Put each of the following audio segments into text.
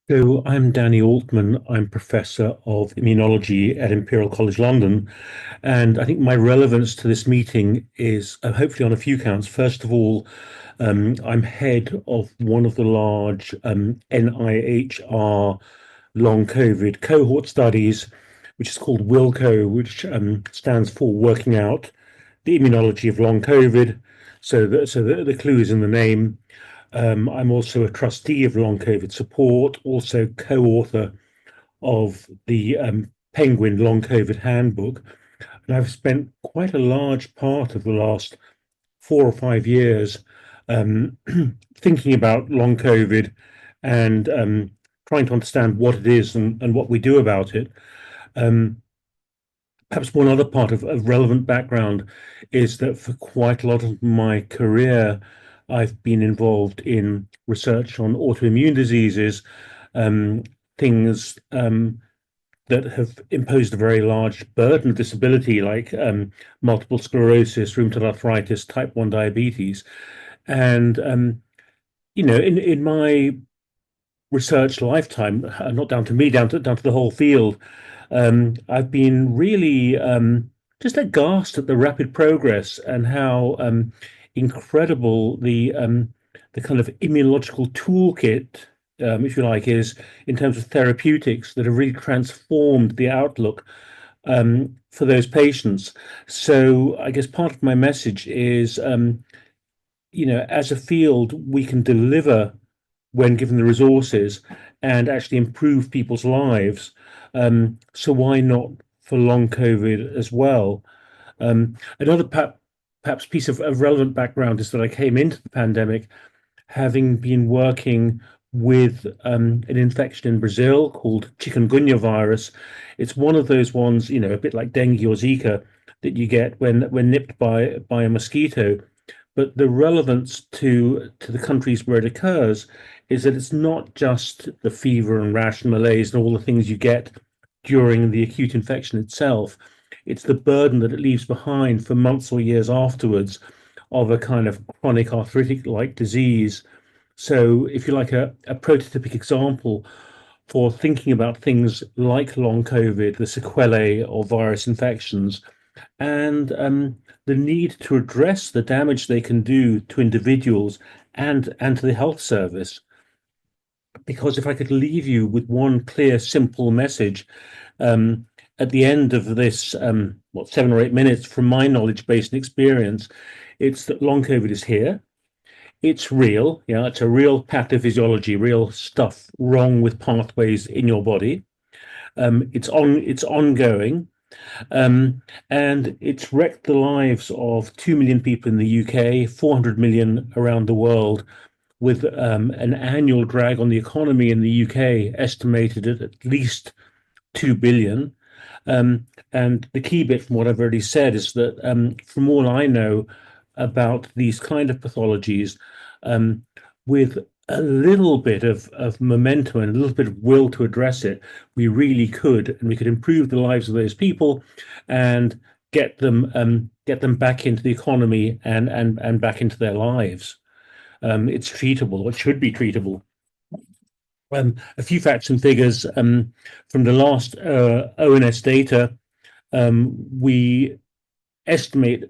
So I'm Danny Altmann. I'm Professor of Immunology at Imperial College London. And I think my relevance to this meeting is hopefully on a few counts. First of all, I'm head of one of the large NIHR long COVID cohort studies, which is called WILCO, which stands for Working Out the Immunology of Long COVID. So the clue is in the name. I'm also a trustee of Long COVID Support, also co-author of the Penguin Long COVID Handbook. And I've spent quite a large part of the last 4 or 5 years um, thinking about long COVID and trying to understand what it is and what we do about it. Um, Perhaps one other part of relevant background is that for quite a lot of my career, I've been involved in research on autoimmune diseases, um, things that have imposed a very large burden of disability, like multiple sclerosis, rheumatoid arthritis, type 1 diabetes. And, in my research lifetime, not down to me, down to the whole field, I've been really just aghast at the rapid progress and how incredible the kind of immunological toolkit, if you like, is in terms of therapeutics that have really transformed the outlook for those patients. So I guess part of my message is, as a field, we can deliver when given the resources and actually improve people's lives. So why not for long COVID as well? Another perhaps piece of relevant background is that I came into the pandemic having been working with an infection in Brazil called chikungunya virus. It's one of those ones, a bit like dengue or Zika, that you get when nipped by a mosquito. But the relevance to the countries where it occurs is that it's not just the fever and rash and malaise and all the things you get during the acute infection itself. It's the burden that it leaves behind for months or years afterwards of a kind of chronic arthritic-like disease. So, if you like, a prototypic example for thinking about things like long COVID, the sequelae of virus infections, and the need to address the damage they can do to individuals and to the health service. Because if I could leave you with one clear, simple message at the end of this, 7 or 8 minutes from my knowledge base and experience, it's that long COVID is here. It's real. Yeah, it's a real pathophysiology, real stuff wrong with pathways in your body. It's ongoing. And it's wrecked the lives of 2 million people in the UK, 400 million around the world, with an annual drag on the economy in the UK estimated at least 2 billion. And the key bit from what I've already said is that from all I know about these kind of pathologies, um, with a little bit of momentum and a little bit of will to address it, we really could, and we could improve the lives of those people and get them back into the economy and back into their lives. It's treatable, or it should be treatable. A few facts and figures from the last ONS data. We estimate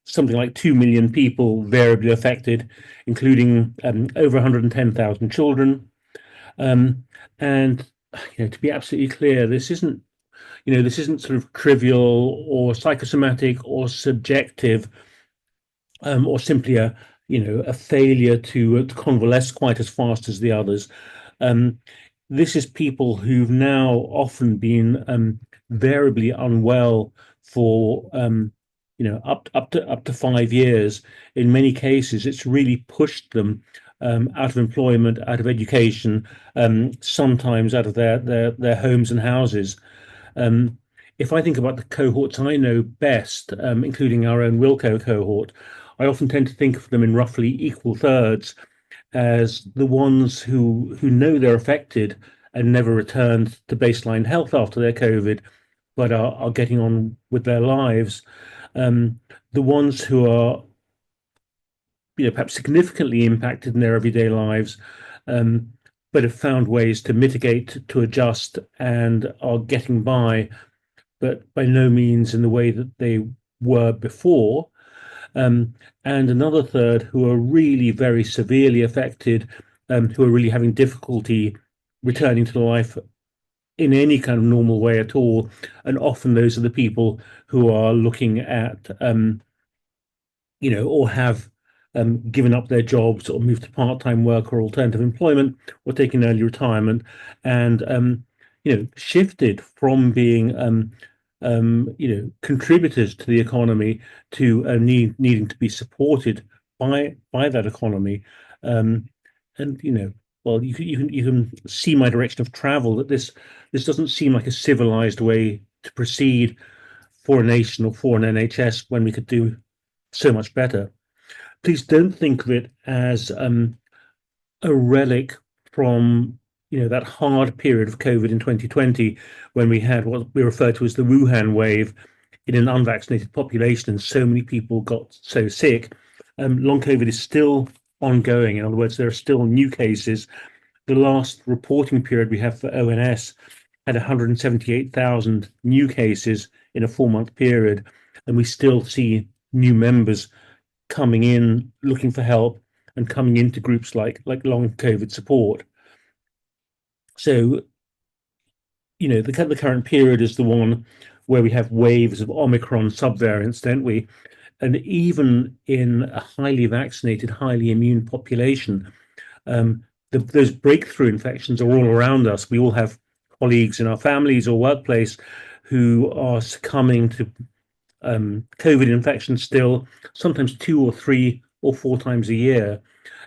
something like 2 million people variably affected, including over 110,000 children. And to be absolutely clear, this isn't sort of trivial or psychosomatic or subjective, or simply a failure to convalesce quite as fast as the others. Um, this is people who've now often been variably unwell for up to 5 years. In many cases, it's really pushed them out of employment, out of education, sometimes out of their homes and houses. Um, if I think about the cohorts I know best, including our own Wilco cohort, I often tend to think of them in roughly equal thirds as the ones who know they're affected and never returned to baseline health after their COVID, but are getting on with their lives. The ones who are, perhaps significantly impacted in their everyday lives, um, but have found ways to mitigate, to adjust, and are getting by, but by no means in the way that they were before. Um, and another third who are really very severely affected, who are really having difficulty returning to life in any kind of normal way at all. And often those are the people who are looking at, or have given up their jobs or moved to part-time work or alternative employment or taken early retirement and, shifted from being, contributors to the economy to needing to be supported by that economy. Um, and, well, you can see my direction of travel that this doesn't seem like a civilized way to proceed for a nation or for an NHS when we could do so much better. Please don't think of it as a relic from that hard period of COVID in 2020 when we had what we refer to as the Wuhan wave in an unvaccinated population and so many people got so sick. Long COVID is still ongoing. In other words, there are still new cases. The last reporting period we have for ONS had 178,000 new cases in a 4-month period, and we still see new members coming in looking for help and coming into groups like long COVID support. So, the current period is the one where we have waves of Omicron subvariants, don't we? And even in a highly vaccinated, highly immune population, those breakthrough infections are all around us. We all have colleagues in our families or workplace who are succumbing to COVID infections still, sometimes 2 or 3 or 4 times a year.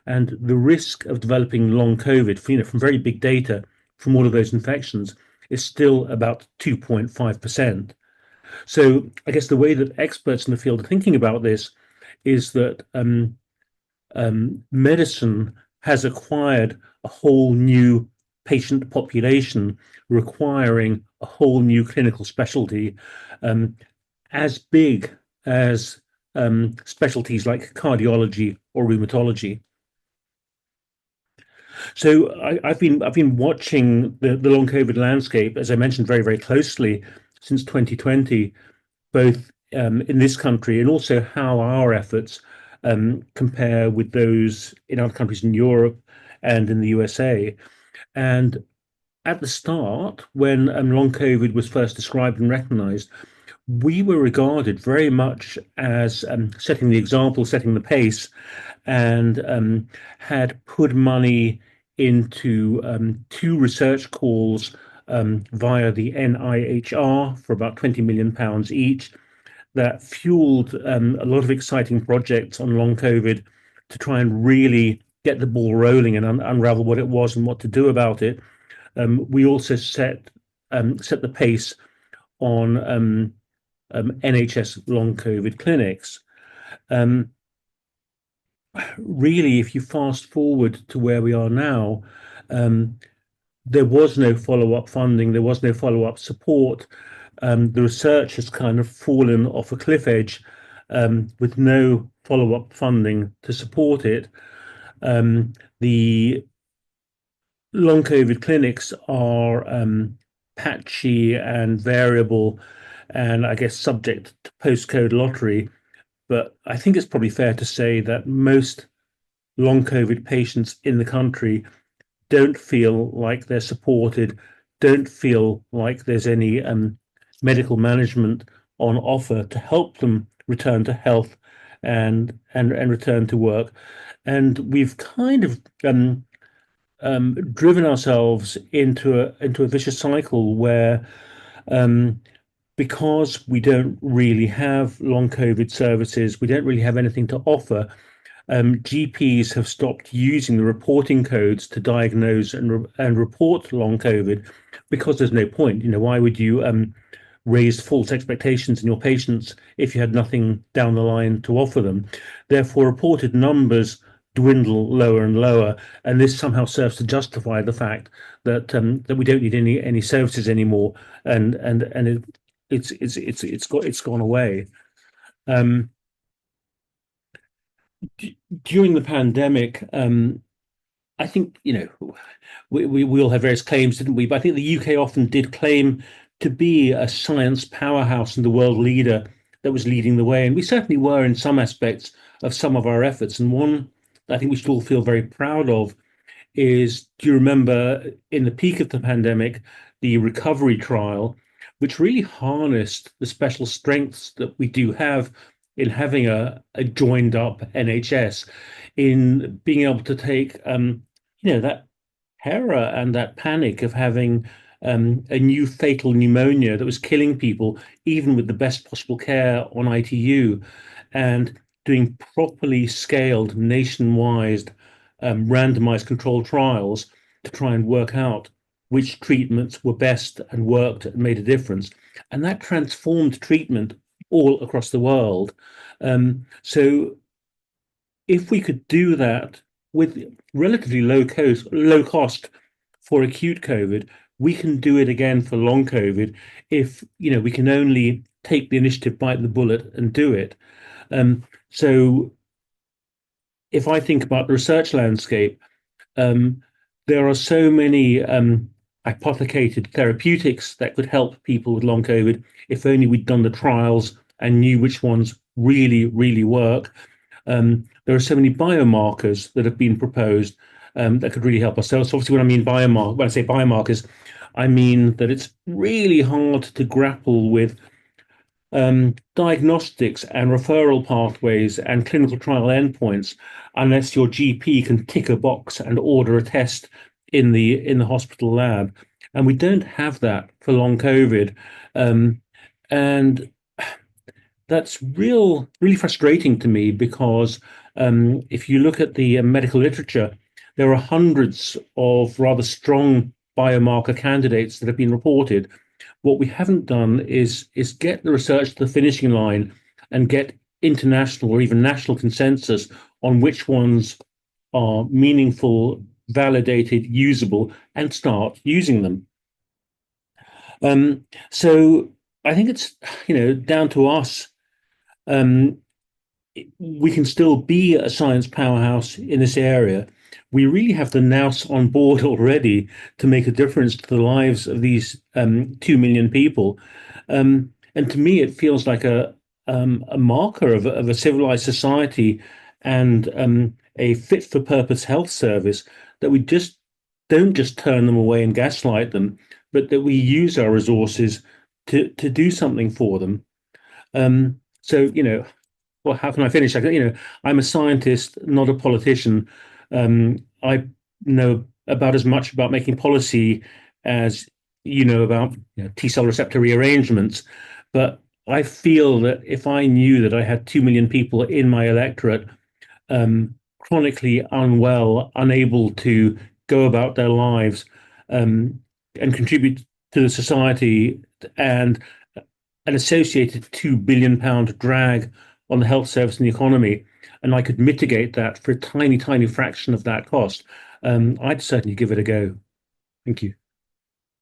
And the risk of developing long COVID, from very big data from all of those infections, is still about 2.5%. So I guess the way that experts in the field are thinking about this is that medicine has acquired a whole new patient population requiring a whole new clinical specialty, as big as specialties like cardiology or rheumatology. So I've been watching the long COVID landscape, as I mentioned, very, very closely since 2020, both in this country and also how our efforts compare with those in other countries in Europe and in the USA. And at the start, when long COVID was first described and recognized, we were regarded very much as setting the example, setting the pace, and had put money into 2 research calls via the NIHR for about £20 million each that fueled a lot of exciting projects on long COVID to try and really get the ball rolling and unravel what it was and what to do about it. We also set the pace on NHS long COVID clinics. Really, if you fast forward to where we are now, there was no follow-up funding, there was no follow-up support. The research has kind of fallen off a cliff edge with no follow-up funding to support it. The long COVID clinics are patchy and variable, and I guess subject to postcode lottery. But I think it's probably fair to say that most long COVID patients in the country don't feel like they're supported, don't feel like there's any medical management on offer to help them return to health and return to work. And we've kind of driven ourselves into a vicious cycle where because we don't really have long COVID services, we don't really have anything to offer. GPs have stopped using the reporting codes to diagnose and report long COVID because there's no point. Why would you raise false expectations in your patients if you had nothing down the line to offer them? Therefore, reported numbers dwindle lower and lower, and this somehow serves to justify the fact that that we don't need any services anymore, and it's gone away. During the pandemic, I think, we all have various claims, didn't we? But I think the UK often did claim to be a science powerhouse and the world leader that was leading the way. And we certainly were in some aspects of some of our efforts. And one that I think we should all feel very proud of is, do you remember in the peak of the pandemic, the recovery trial, which really harnessed the special strengths that we do have in having a joined up NHS, in being able to take that terror and that panic of having a new fatal pneumonia that was killing people, even with the best possible care on ITU, and doing properly scaled nationwide randomized controlled trials to try and work out which treatments were best and worked and made a difference. And that transformed treatment all across the world. So if we could do that with relatively low cost for acute COVID, we can do it again for long COVID if we can only take the initiative, bite the bullet, and do it. So if I think about the research landscape, there are so many hypothecated therapeutics that could help people with long COVID if only we'd done the trials and knew which ones really, really work. There are so many biomarkers that have been proposed that could really help us. So obviously, when I say biomarkers, I mean that it's really hard to grapple with diagnostics and referral pathways and clinical trial endpoints unless your GP can tick a box and order a test in the hospital lab. And we don't have that for long COVID. And that's really frustrating to me because if you look at the medical literature, there are hundreds of rather strong biomarker candidates that have been reported. What we haven't done is get the research to the finishing line and get international or even national consensus on which ones are meaningful, validated, usable, and start using them. So I think it's down to us. We can still be a science powerhouse in this area. We really have the nous on board already to make a difference to the lives of these 2 million people. And to me, it feels like a marker of a civilized society and a fit for purpose health service that we just don't just turn them away and gaslight them, but that we use our resources to do something for them. So, well, how can I finish? I'm a scientist, not a politician. I know about as much about making policy as you know about T-cell receptor rearrangements. But I feel that if I knew that I had 2 million people in my electorate chronically unwell, unable to go about their lives and contribute to the society, and an associated £2 billion drag on the health service and the economy, and I could mitigate that for a tiny, tiny fraction of that cost, I'd certainly give it a go. Thank you.